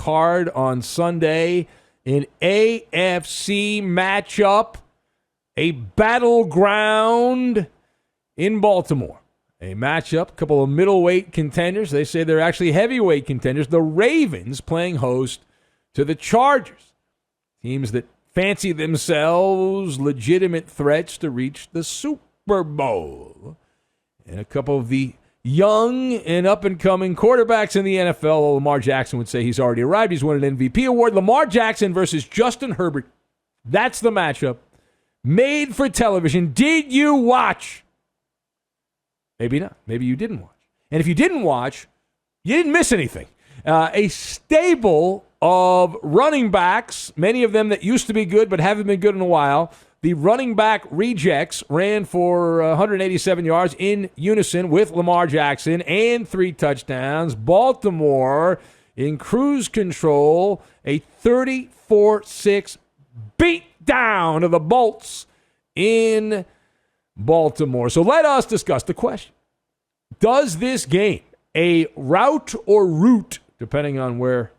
card on Sunday. An AFC matchup, a battleground in Baltimore. A matchup, a couple of middleweight contenders. They say they're actually heavyweight contenders. The Ravens playing host to the Chargers. Teams that fancy themselves legitimate threats to reach the Super Bowl. And a couple of the young and up-and-coming quarterbacks in the NFL. Lamar Jackson would say he's already arrived. He's won an MVP award. Lamar Jackson versus Justin Herbert. That's the matchup. Made for television. Did you watch? Maybe not. Maybe you didn't watch. And if you didn't watch, you didn't miss anything. A stable of running backs, many of them that used to be good but haven't been good in a while. The running back rejects ran for 187 yards in unison with Lamar Jackson and 3 touchdowns. Baltimore in cruise control, a 34-6 beatdown of the Bolts in Baltimore. So let us discuss the question. Does this game, a route or route, depending on where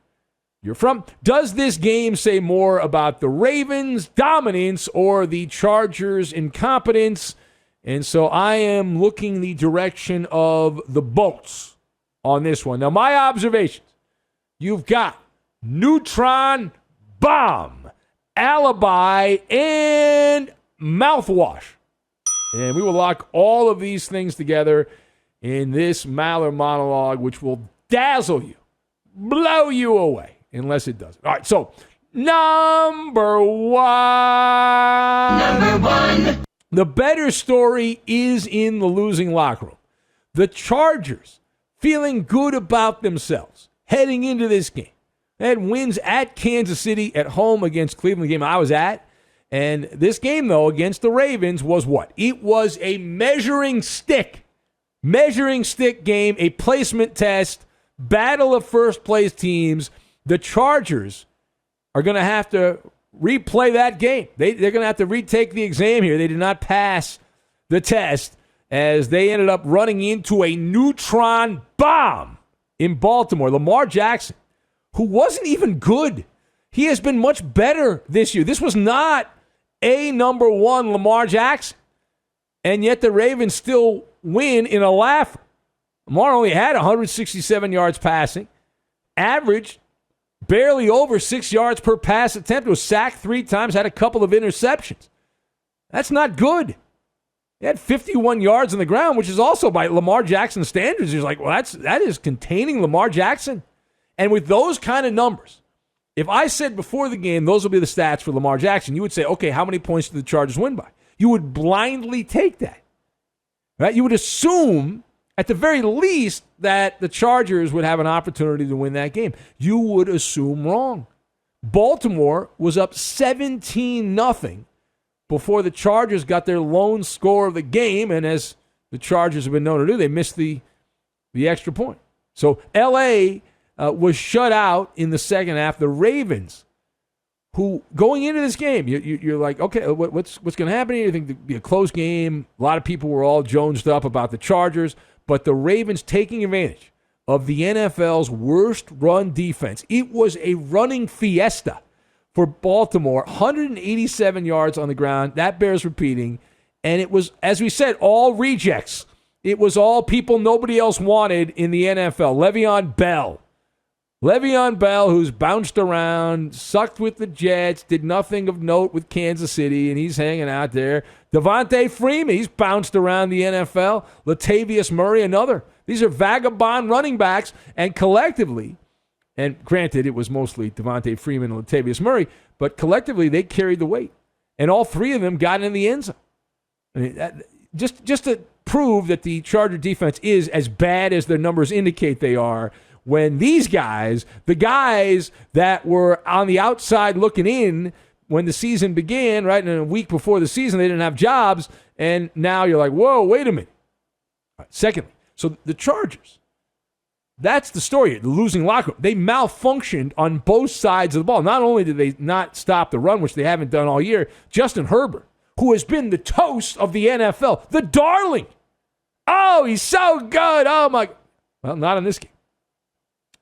you're from, does this game say more about the Ravens' dominance or the Chargers' incompetence? And so I am looking the direction of the Bolts on this one. Now, my observations, you've got neutron bomb, alibi, and mouthwash. And we will lock all of these things together in this Maller monologue, which will dazzle you, blow you away. Unless it doesn't. All right, so number one. The better story is in the losing locker room. The Chargers feeling good about themselves heading into this game. They had wins at Kansas City, at home against Cleveland, the game I was at. And this game, though, against the Ravens was what? It was a measuring stick game, a placement test, battle of first-place teams. The Chargers are going to have to replay that game. They're going to have to retake the exam here. They did not pass the test as they ended up running into a neutron bomb in Baltimore. Lamar Jackson, who wasn't even good. He has been much better this year. This was not a number one Lamar Jackson. And yet the Ravens still win in a laugher. Lamar only had 167 yards passing, averaged barely over 6 yards per pass attempt, was sacked 3 times, had a couple of interceptions. That's not good. He had 51 yards on the ground, which is also by Lamar Jackson standards. He's like, well, that is containing Lamar Jackson. And with those kind of numbers, if I said before the game, those will be the stats for Lamar Jackson, you would say, okay, how many points did the Chargers win by? You would blindly take that. Right? You would assume, at the very least, that the Chargers would have an opportunity to win that game. You would assume wrong. Baltimore was up 17-0 before the Chargers got their lone score of the game, and as the Chargers have been known to do, they missed the extra point. So L.A. Was shut out in the second half. The Ravens, who going into this game, you're like, okay, what's going to happen here? You think it'll be a close game. A lot of people were all jonesed up about the Chargers. But the Ravens taking advantage of the NFL's worst run defense. It was a running fiesta for Baltimore. 187 yards on the ground. That bears repeating. And it was, as we said, all rejects. It was all people nobody else wanted in the NFL. Le'Veon Bell, who's bounced around, sucked with the Jets, did nothing of note with Kansas City, and he's hanging out there. Devontae Freeman, he's bounced around the NFL. Latavius Murray, another. These are vagabond running backs, and collectively, and granted, it was mostly Devontae Freeman and Latavius Murray, but collectively, they carried the weight. And all 3 of them got in the end zone. I mean, just to prove that the Charger defense is as bad as their numbers indicate they are, when these guys, the guys that were on the outside looking in when the season began, right, and a week before the season, they didn't have jobs, and now you're like, whoa, wait a minute. All right, secondly, so the Chargers, that's the story, the losing locker room. They malfunctioned on both sides of the ball. Not only did they not stop the run, which they haven't done all year, Justin Herbert, who has been the toast of the NFL, the darling. Oh, he's so good. Oh, my. Well, not in this game.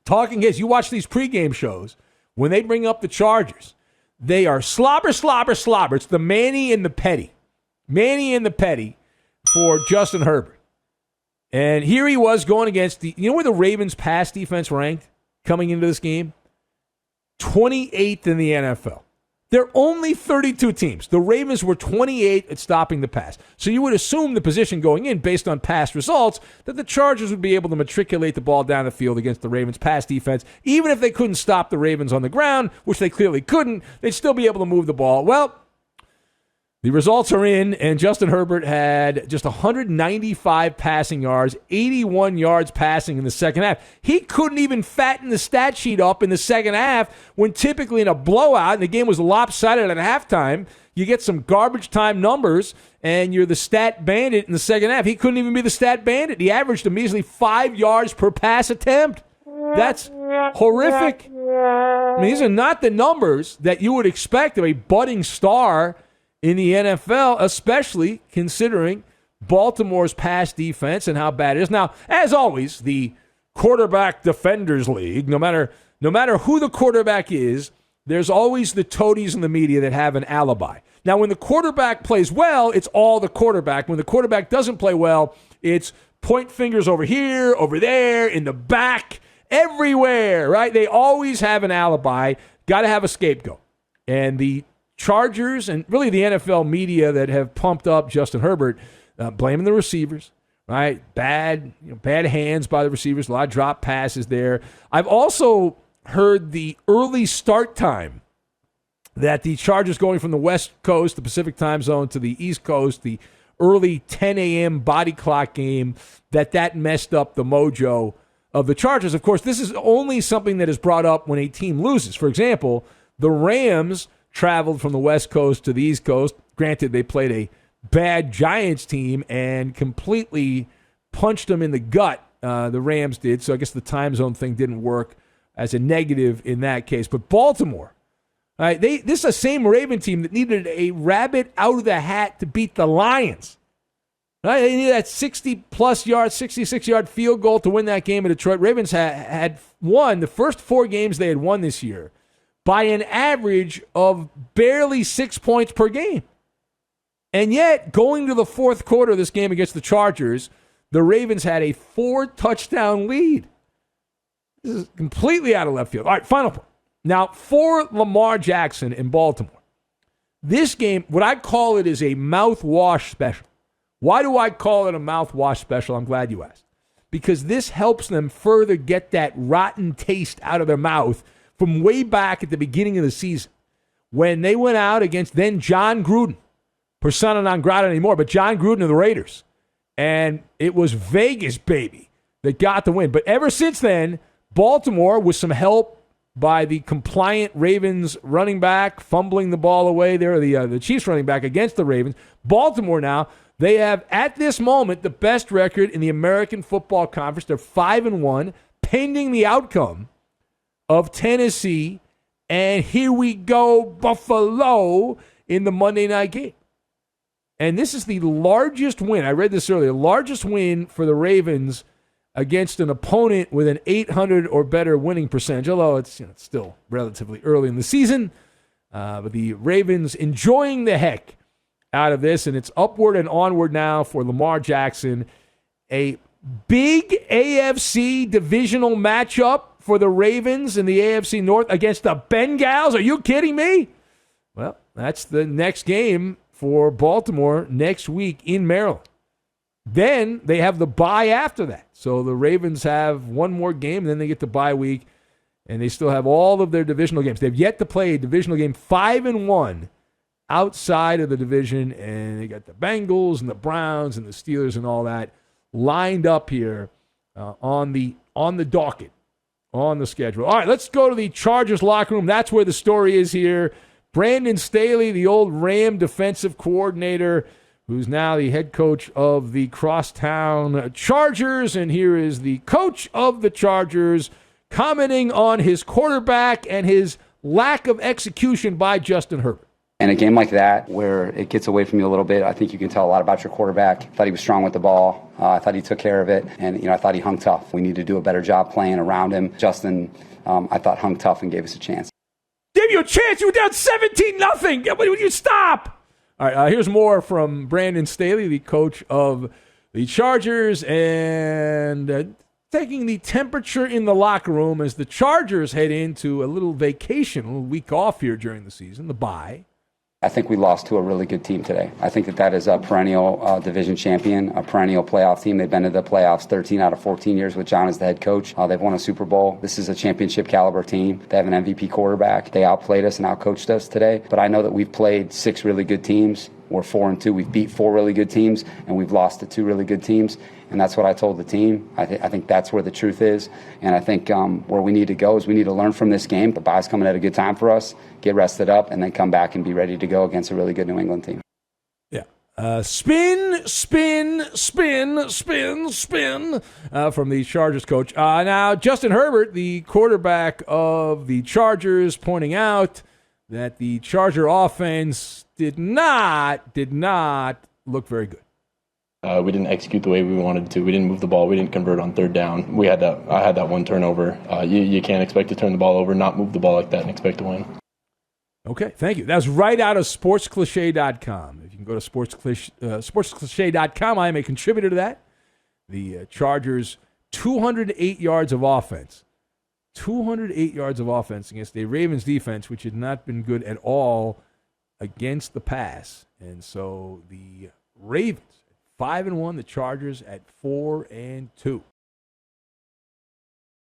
Talking is, you watch these pregame shows, when they bring up the Chargers, they are slobber, slobber, slobber. It's the Manny and the Petty. Manny and the Petty for Justin Herbert. And here he was going against you know where the Ravens' pass defense ranked coming into this game? 28th in the NFL. There are only 32 teams. The Ravens were 28 at stopping the pass. So you would assume the position going in, based on past results, that the Chargers would be able to matriculate the ball down the field against the Ravens' pass defense. Even if they couldn't stop the Ravens on the ground, which they clearly couldn't, they'd still be able to move the ball. Well, the results are in, and Justin Herbert had just 195 passing yards, 81 yards passing in the second half. He couldn't even fatten the stat sheet up in the second half when typically in a blowout, and the game was lopsided at halftime, you get some garbage time numbers, and you're the stat bandit in the second half. He couldn't even be the stat bandit. He averaged a measly 5 yards per pass attempt. That's horrific. I mean, these are not the numbers that you would expect of a budding star in the NFL, especially considering Baltimore's pass defense and how bad it is. Now, as always, the quarterback defenders league, no matter who the quarterback is, there's always the toadies in the media that have an alibi. Now, when the quarterback plays well, it's all the quarterback. When the quarterback doesn't play well, it's point fingers over here, over there, in the back, everywhere, right? They always have an alibi. Got to have a scapegoat. And the Chargers and really the NFL media that have pumped up Justin Herbert, blaming the receivers, right? Bad hands by the receivers, a lot of drop passes there. I've also heard the early start time that the Chargers going from the West Coast, the Pacific time zone, to the East Coast, the early 10 a.m. body clock game, that messed up the mojo of the Chargers. Of course, this is only something that is brought up when a team loses. For example, the Rams traveled from the West Coast to the East Coast. Granted, they played a bad Giants team and completely punched them in the gut, the Rams did. So I guess the time zone thing didn't work as a negative in that case. But Baltimore, this is the same Raven team that needed a rabbit out of the hat to beat the Lions. Right? They needed that 60-plus yard, 66-yard field goal to win that game in Detroit. Ravens had won the first 4 games they had won this year by an average of barely 6 points per game. And yet, going to the fourth quarter of this game against the Chargers, the Ravens had a 4-touchdown lead. This is completely out of left field. All right, final point. Now, for Lamar Jackson in Baltimore, this game, what I call it is a mouthwash special. Why do I call it a mouthwash special? I'm glad you asked. Because this helps them further get that rotten taste out of their mouth from way back at the beginning of the season when they went out against then John Gruden, persona non grata anymore, but John Gruden of the Raiders. And it was Vegas, baby, that got the win. But ever since then, Baltimore, with some help by the compliant Ravens running back, fumbling the ball away there, the Chiefs running back against the Ravens, Baltimore now, they have, at this moment, the best record in the American Football Conference. They're 5-1, pending the outcome of Tennessee, and here we go, Buffalo, in the Monday night game. And this is the largest win, I read this earlier, largest win for the Ravens against an opponent with an 800 or better winning percentage, although it's still relatively early in the season. But the Ravens enjoying the heck out of this, and it's upward and onward now for Lamar Jackson. A big AFC divisional matchup for the Ravens in the AFC North against the Bengals. Are you kidding me? Well, that's the next game for Baltimore next week in Maryland. Then they have the bye after that. So the Ravens have one more game, and then they get the bye week, and they still have all of their divisional games. They've yet to play a divisional game 5-1 outside of the division, and they got the Bengals and the Browns and the Steelers and all that lined up here on the docket, on the schedule. All right, let's go to the Chargers locker room. That's where the story is here. Brandon Staley, the old Ram defensive coordinator, who's now the head coach of the Crosstown Chargers. And here is the coach of the Chargers commenting on his quarterback and his lack of execution by Justin Herbert. In a game like that, where it gets away from you a little bit, I think you can tell a lot about your quarterback. I thought he was strong with the ball. I thought he took care of it. And, I thought he hung tough. We need to do a better job playing around him. Justin, I thought, hung tough and gave us a chance. Gave you a chance. You were down 17-0. Would you stop? All right, here's more from Brandon Staley, the coach of the Chargers, and taking the temperature in the locker room as the Chargers head into a little vacation, a little week off here during the season, the bye. I think we lost to a really good team today. I think that is a perennial division champion, a perennial playoff team. They've been to the playoffs 13 out of 14 years with John as the head coach. They've won a Super Bowl. This is a championship caliber team. They have an MVP quarterback. They outplayed us and outcoached us today. But I know that we've played 6 really good teams. We're 4-2. We've beat 4 really good teams, and we've lost to 2 really good teams. And that's what I told the team. I think that's where the truth is. And I think where we need to go is we need to learn from this game. The bye's coming at a good time for us, get rested up, and then come back and be ready to go against a really good New England team. Yeah. Spin from the Chargers coach. Now, Justin Herbert, the quarterback of the Chargers, pointing out that the Charger offense did not look very good. We didn't execute the way we wanted to. We didn't move the ball. We didn't convert on third down. I had that one turnover. You can't expect to turn the ball over, not move the ball like that, and expect to win. Okay, thank you. That's right out of sportscliche.com. If you can go to sportscliche.com, I am a contributor to that. The Chargers, 208 yards of offense. 208 yards of offense against a Ravens defense, which had not been good at all against the pass. And so the Ravens, 5-1, the Chargers at 4-2.